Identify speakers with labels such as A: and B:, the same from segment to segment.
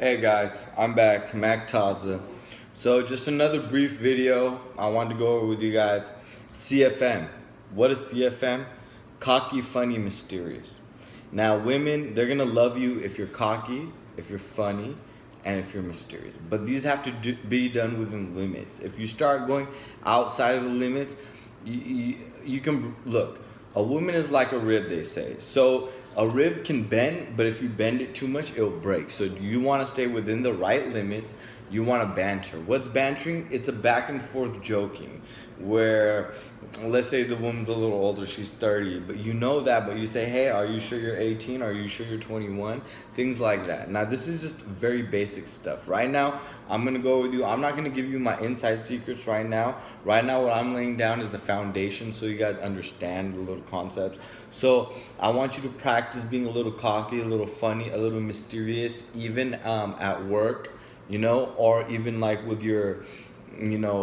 A: Hey guys, I'm back, Mac Taza. So just another brief video. I wanted to go over with you guys. CFM. What is CFM? Cocky, funny, mysterious. Now women, they're gonna love you if you're cocky, if you're funny, and if you're mysterious. But these have to be done within limits. If you start going outside of the limits, you can look. A woman is like a rib, they say. So a rib can bend, but if you bend it too much, it'll break. So you want to stay within the right limits. You want to banter. What's bantering? It's a back and forth joking, where let's say the woman's a little older, she's 30, but you know that, but you say, hey, are you sure you're 18? Are you sure you're 21? Things like that. Now, this is just very basic stuff. Right now, I'm going to go with you. I'm not going to give you my inside secrets right now. Right now, what I'm laying down is the foundation so you guys understand the little concepts. So I want you to practice being a little cocky, a little funny, a little mysterious, even at work, or even like with your,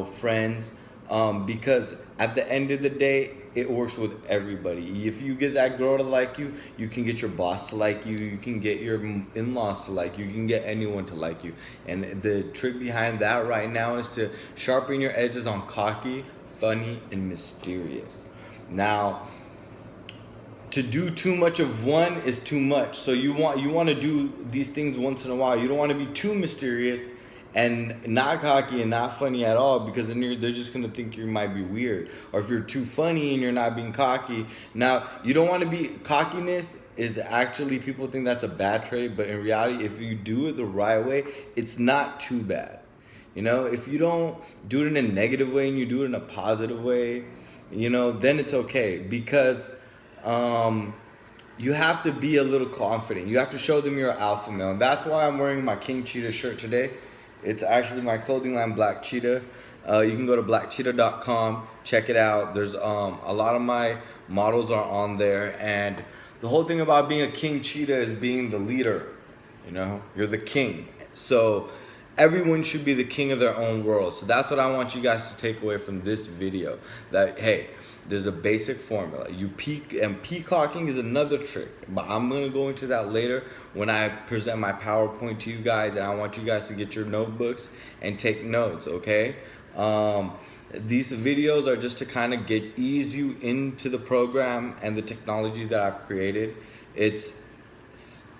A: friends. Because at the end of the day, it works with everybody. If you get that girl to like you, you can get your boss to like you, you can get your in-laws to like you, you can get anyone to like you. And the trick behind that right now is to sharpen your edges on cocky, funny, and mysterious. Now, to do too much of one is too much. So you want to do these things once in a while. You don't want to be too mysterious and not cocky and not funny at all, because then they're just gonna think you might be weird. Or if you're too funny and you're not being cocky, now you don't want to be. Cockiness is actually, people think that's a bad trait, but in reality, if you do it the right way, it's not too bad. If you don't do it in a negative way and you do it in a positive way, then it's okay, because you have to be a little confident. You have to show them you're an alpha male. And that's why I'm wearing my King Cheetah shirt today. It's actually my clothing line, Black Cheetah. You can go to blackcheetah.com, check it out. There's a lot of my models are on there. And the whole thing about being a King Cheetah is being the leader. You're the king. So everyone should be the king of their own world. So that's what I want you guys to take away from this video. That, hey, there's a basic formula. You peak, and peacocking is another trick, but I'm gonna go into that later when I present my PowerPoint to you guys, and I want you guys to get your notebooks and take notes, okay? These videos are just to kind of ease you into the program and the technology that I've created. It's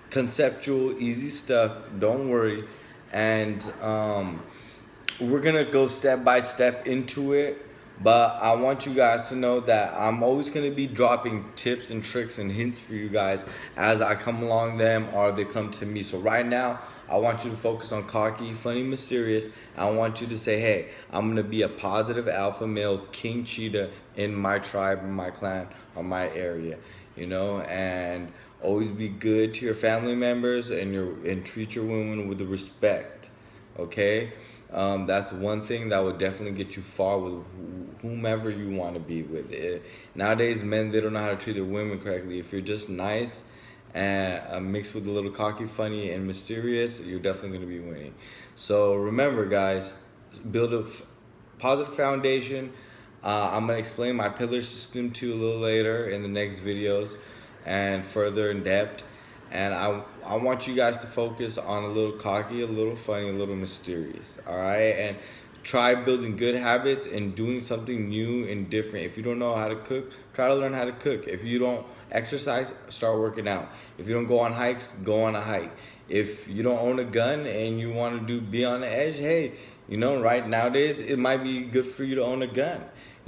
A: conceptual, easy stuff, don't worry. And we're gonna go step by step into it. But I want you guys to know that I'm always going to be dropping tips and tricks and hints for you guys as I come along them or they come to me. So right now, I want you to focus on cocky, funny, mysterious. I want you to say, hey, I'm going to be a positive alpha male king cheetah in my tribe, in my clan, or my area, and always be good to your family members and treat your women with respect, okay? That's one thing that would definitely get you far with whomever you want to be with. Nowadays, men, they don't know how to treat their women correctly. If you're just nice and mixed with a little cocky, funny, and mysterious, you're definitely going to be winning. So remember, guys, build a positive foundation. I'm going to explain my pillar system to you a little later in the next videos and further in depth. And I want you guys to focus on a little cocky, a little funny, a little mysterious, all right? And try building good habits and doing something new and different. If you don't know how to cook, try to learn how to cook. If you don't exercise, start working out. If you don't go on hikes, go on a hike. If you don't own a gun and you want to be on the edge, hey, right nowadays, it might be good for you to own a gun.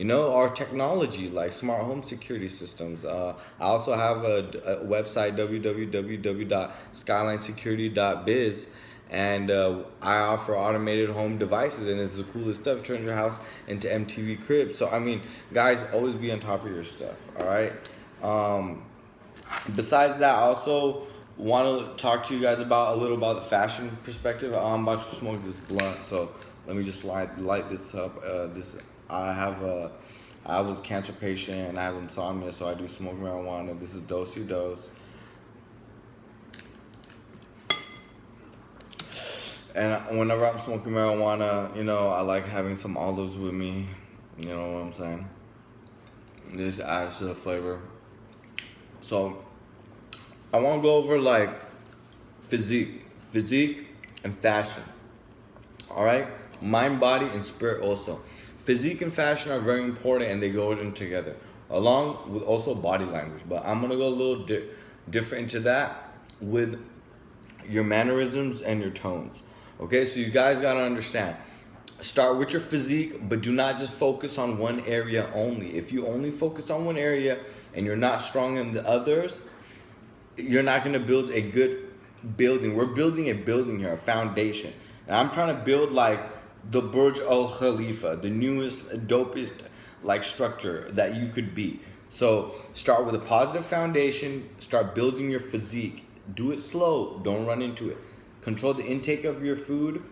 A: Our technology like smart home security systems. I also have a website, www.skylinesecurity.biz, and I offer automated home devices, and it's the coolest stuff. Turns your house into MTV Crib. So I mean, guys, always be on top of your stuff. All right. Besides that, I also want to talk to you guys about a little about the fashion perspective. I'm about to smoke this blunt, so let me just light this up. I was a cancer patient and I have insomnia, so I do smoke marijuana. This is Dosey Dose. And whenever I'm smoking marijuana, I like having some olives with me. You know what I'm saying? This adds to the flavor. So I want to go over like physique. and fashion. All right, mind, body, and spirit also. Physique and fashion are very important, and they go in together, along with also body language. But I'm gonna go a little different into that with your mannerisms and your tones. Okay, so you guys gotta understand. Start with your physique, but do not just focus on one area only. If you only focus on one area and you're not strong in the others, you're not gonna build a good building. We're building a building here, a foundation. And I'm trying to build like the Burj Al Khalifa, the newest, dopest like structure that you could be. So start with a positive foundation, start building your physique. Do it slow, don't run into it. Control the intake of your food.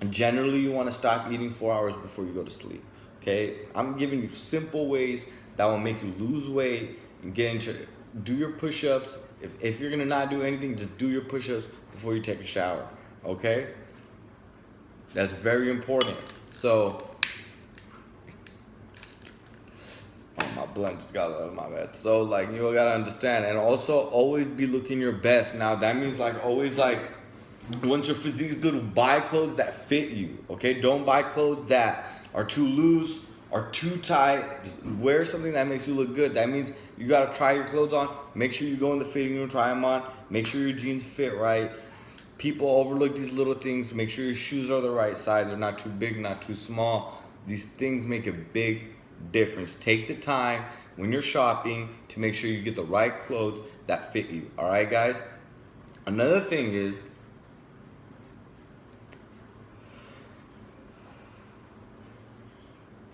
A: And generally you wanna stop eating 4 hours before you go to sleep, okay? I'm giving you simple ways that will make you lose weight and get into it. Do your push-ups. If you're gonna not do anything, just do your push-ups before you take a shower, okay? That's very important. So, my blunt just got out of my bed. So like, you gotta understand, and also always be looking your best. Now that means like always like, once your physique's good, buy clothes that fit you, okay? Don't buy clothes that are too loose or too tight. Just wear something that makes you look good. That means you gotta try your clothes on. Make sure you go in the fitting room, try them on. Make sure your jeans fit right. People overlook these little things. Make sure your shoes are the right size. They're not too big, not too small. These things make a big difference. Take the time when you're shopping to make sure you get the right clothes that fit you. All right, guys? Another thing is,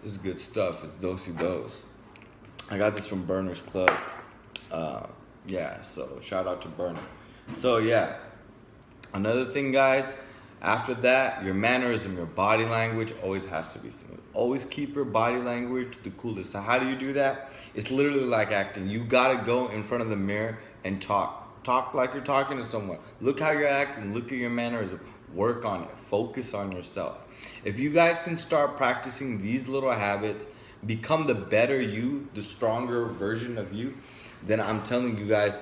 A: this is good stuff. It's Dosey Dose. I got this from Burner's Club. Yeah, so shout out to Burner. So yeah, another thing, guys, after that, your mannerism, your body language always has to be smooth. Always keep your body language the coolest. So how do you do that? It's literally like acting. You gotta go in front of the mirror and talk. Talk like you're talking to someone. Look how you're acting. Look at your mannerism. Work on it. Focus on yourself. If you guys can start practicing these little habits, become the better you, the stronger version of you, then I'm telling you guys,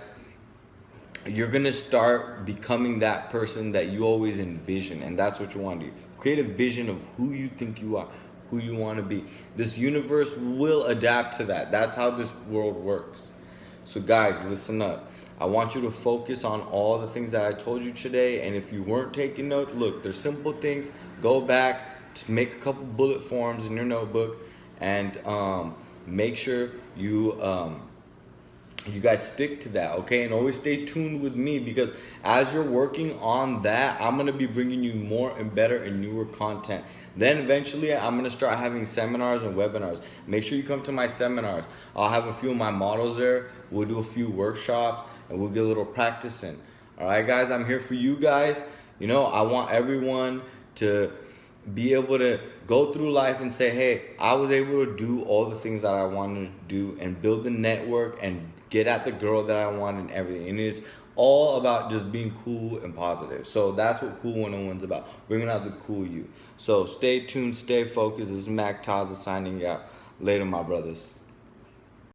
A: you're gonna start becoming that person that you always envision. And that's what you want to do. Create a vision of who you think you are, who you want to be. This universe will adapt to that. That's how this world works. So guys, listen up. I want you to focus on all the things that I told you today. And if you weren't taking notes, look, they're simple things. Go back, just make a couple bullet forms in your notebook, and make sure you guys stick to that, okay? And always stay tuned with me, because as you're working on that, I'm gonna be bringing you more and better and newer content. Then eventually I'm gonna start having seminars and webinars. Make sure you come to my seminars. I'll have a few of my models there. We'll do a few workshops and we'll get a little practice in. All right, guys, I'm here for you guys. You know, I want everyone to be able to go through life and say, hey, I was able to do all the things that I wanted to do and build the network and get at the girl that I want and everything. And it's all about just being cool and positive. So that's what Cool 101's about, bringing out the cool you. So stay tuned, stay focused. This is Mac Taza signing out. Later, my brothers.